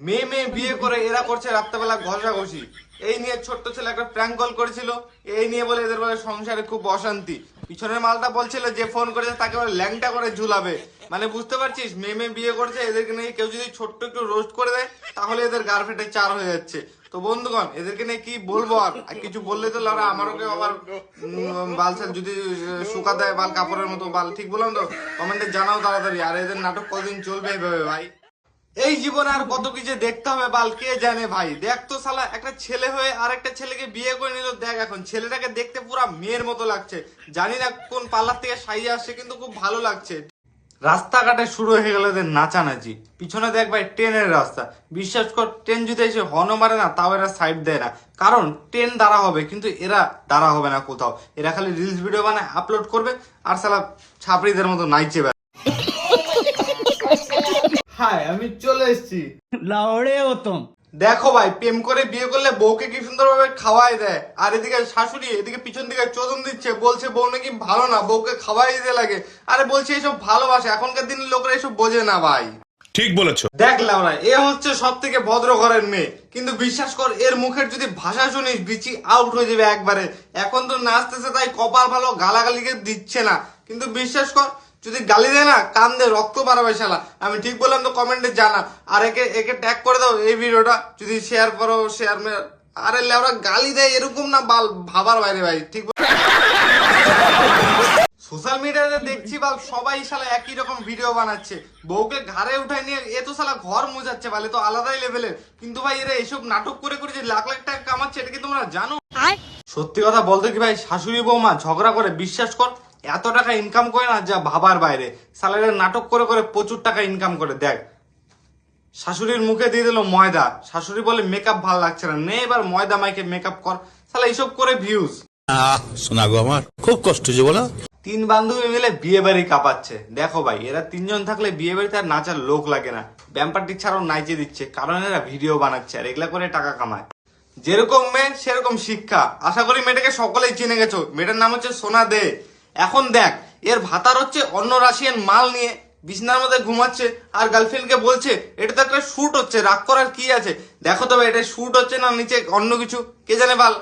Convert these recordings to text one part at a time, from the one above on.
মেয়ে মেয়ে বিয়ে করে এরা করছে রাত্রেবেলা ঘষাঘষি। এই নিয়ে ছোট্ট ছেলে একটা প্র্যাঙ্ক কল করেছিল, এই নিয়ে বলে এদের বলে সংসারে খুব অশান্তি। পিছনের মালটা বলছিল যে ফোন করেছে তাকে বলে ল্যাংটা করে ঝুলাবে। মানে বুঝতে পারছিস, মেয়ে মেয়ে বিয়ে করছে, এদেরকে নিয়ে কেউ যদি ছোট্ট একটু রোস্ট করে দেয় তাহলে এদের গার্লফ্রেন্ডে চার হয়ে যাচ্ছে। তো বন্ধুগণ, এদেরকে নিয়ে কি বলবো, আর কিছু বললে তো লাউরা আমারও কেউ আবার বালসাল যদি শুকা দেয় বাল কাপড়ের মতো বাল। ঠিক বললাম তো? কমেন্টে জানাও তাড়াতাড়ি। আর এদের নাটক কতদিন চলবে এভাবে ভাই? এই জীবনে আর কত কিছু দেখতে হবে বাল, কে জানে ভাই। দেখ তো শালা, একটা ছেলে হয়ে আর একটা ছেলেকে বিয়ে করে নিল। দেখ এখন ছেলেটাকে দেখতে পুরো মেয়ের মতো লাগছে, জানি না কোন পার্লার থেকে সাইজে আসছে, কিন্তু খুব ভালো লাগছে। রাস্তাঘাটে শুরু হয়ে গেল এদের নাচানাচি। পিছনে দেখ ভাই ট্রেনের রাস্তা, বিশ্বাস কর ট্রেন যদি এসে হর্ন মারে না তাও এরা সাইড দেয় না, কারণ ট্রেন দাঁড়া হবে কিন্তু এরা দাঁড়া হবে না কোথাও। এরা খালি রিলস ভিডিও বানায় আপলোড করবে আর শালা ছাপড়িদের মতো নাইচে বেড়ায়। হাই, আমি চলে এসেছি। লাউড়ে হতম। দেখো ভাই, প্রেম করে বিয়ে করলে বউকে কি সুন্দরভাবে খাওয়াই দেয়, আর এদিকে শাশুড়ি এদিকে পিছন দিকে চোদন দিচ্ছে, বলছে বউ নাকি ভালো না, বউকে খাওয়াই দিতে লাগে। আরে বলছে এইসব ভালোবাসে, এখনকার দিনের লোকরা এসব বোঝে না ভাই। ঠিক বলেছো। দেখ লাউরা, এ হচ্ছে সব থেকে ভদ্র ঘরের মেয়ে, কিন্তু বিশ্বাস কর এর মুখের যদি ভাষা শুনিস বিচি আউট হয়ে যাবে একবারে। এখন তো নাচতেছে তাই কপাল ভালো, গালাগালিকে দিচ্ছে না, কিন্তু বিশ্বাস কর যদি গালি দেয় না কান দিয়ে রক্ত বাড়াবে শালা। আমি ঠিক বললাম তো? কমেন্টে জানা। আর একে একে ট্যাগ করে দাও এই ভিডিওটা, যদি শেয়ার করো শেয়ার। আরে লেওরা গালি দেয় এরকম না বাল, ভাবার বাইরে ভাই। ঠিক সোশ্যাল মিডিয়াতে দেখছি বাল সবাই শালা একই রকম ভিডিও বানাচ্ছে, বউকে ঘাড়ে উঠায় নিয়ে এ তো শালা ঘর মোজাচ্ছে, বলে তো আলাদাই লেভেলের। কিন্তু ভাই এরা এসব নাটক করে করে যে লাখ লাখ টাকা কামাচ্ছে, এটা কি তোমরা জানো? সত্যি কথা বলতে কি ভাই, শাশুড়ি বৌমা ঝগড়া করে বিশ্বাস কর এত টাকা ইনকাম করে না যা ভাবার বাইরে। শালারা নাটক করে করে প্রচুর টাকা ইনকাম করে। দেখ, শাশুড়ির মুখে দিয়ে দিল ময়দা, শাশুড়ি বলে মেকআপ ভালো লাগছে না, নে এবার ময়দা মাইকে মেকআপ কর। শালা এইসব করে ভিউজ। শোনা গো আমার খুব কষ্ট যে বলো। তিন বান্ধবী মিলে বিয়ে বাড়ি কাঁপাচ্ছে। দেখো ভাই, এরা তিনজন থাকলে বিয়ে বাড়িতে আর নাচার লোক লাগে না, ব্যাম পার্টি ছাড়াও নাইচে দিচ্ছে, কারণ এরা ভিডিও বানাচ্ছে আর এগুলা করে টাকা কামায়। যেরকম মেয়ে সেরকম শিক্ষা। আশা করি মেয়েটাকে সকলেই চিনে গেছো, মেয়েটার নাম হচ্ছে সোনা দে। এখন দেখ, এর ভাতার হচ্ছে অন্য রাশিয়ান মাল নিয়ে বিছনার মধ্যে ঘুমাচ্ছে আর গার্লফ্রেন্ডকে বলছে এটা তো একটা শুট হচ্ছে, রাগ করার কি আছে? দেখো তবে এটা শুট হচ্ছে না নিচে অন্য কিছু, কে জানে বাল।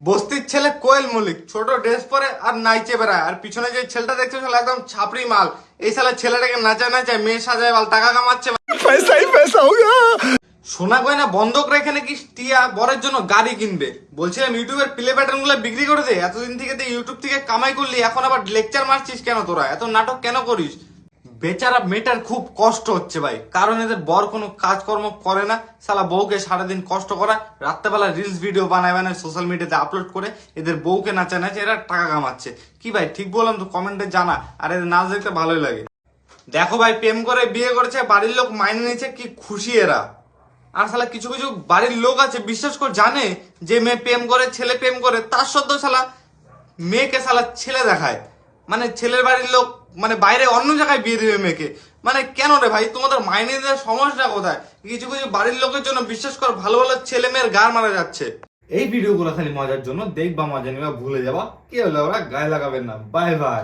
বস্তির ছেলে কোয়েল মল্লিক ছোট ড্রেস পরে আর নাইচে বেড়ায়, আর পিছনে যে ছেলেটা দেখছো শালা একদম ছাপড়ি মাল। এই শালা ছেলেটাকে নাচায় নাচায় মেয়ে সাজায় বাল, টাকা কামাচ্ছে। পয়সাই পয়সা হোগা। সোনা গয়না বন্ধক রেখে নাকি টিয়া বরের জন্য গাড়ি কিনবে। বলছিলাম ইউটিউবের প্লে প্যাটার্ন গুলো বিক্রি করে দে, এতদিন থেকে ইউটিউব থেকে কামাই করলি, এখন আবার লেকচার মারছিস কেন? তোরা এত নাটক কেন করিস? বেচারা মেয়েটার খুব কষ্ট হচ্ছে ভাই, কারণ এদের বর কোনো কাজকর্ম করে না, শালা বউকে সারাদিন কষ্ট করা, রাত্রেবেলা রিলস ভিডিও বানায় বানায় সোশ্যাল মিডিয়াতে আপলোড করে এদের বউকে নাচা নাচে এরা টাকা কামাচ্ছে। কি ভাই ঠিক বললাম তো? কমেন্টে জানা। আর এদের নাচ দেখতে ভালোই লাগে। দেখো ভাই, প্রেম করে বিয়ে করেছে, বাড়ির লোক মাইনে নিয়েছে, কি খুশি এরা। আর শালা কিছু কিছু বাড়ির লোক আছে বিশ্বাস করে জানে যে মেয়ে প্রেম করে, ছেলে প্রেম করে, তার সত্ত্বেও শালা মেয়েকে শালা ছেলে দেখায়। মানে ছেলের বাড়ির লোক মানে বাইরে অন্য জায়গায় বিয়ে দেবে মেয়েকে। মানে কেন রে ভাই, তোমাদের মাইনে দেওয়ার সমস্যা কোথায়? কিছু কিছু বাড়ির লোকের জন্য বিশ্বাস কর ভালো ভালো ছেলে মেয়ের গার মারা যাচ্ছে। এই ভিডিওগুলো খালি মজার জন্য দেখবা, মজা নিবা, ভুলে যাবা, কি হলো ওরা গায়ে লাগাবেন না। Bye bye.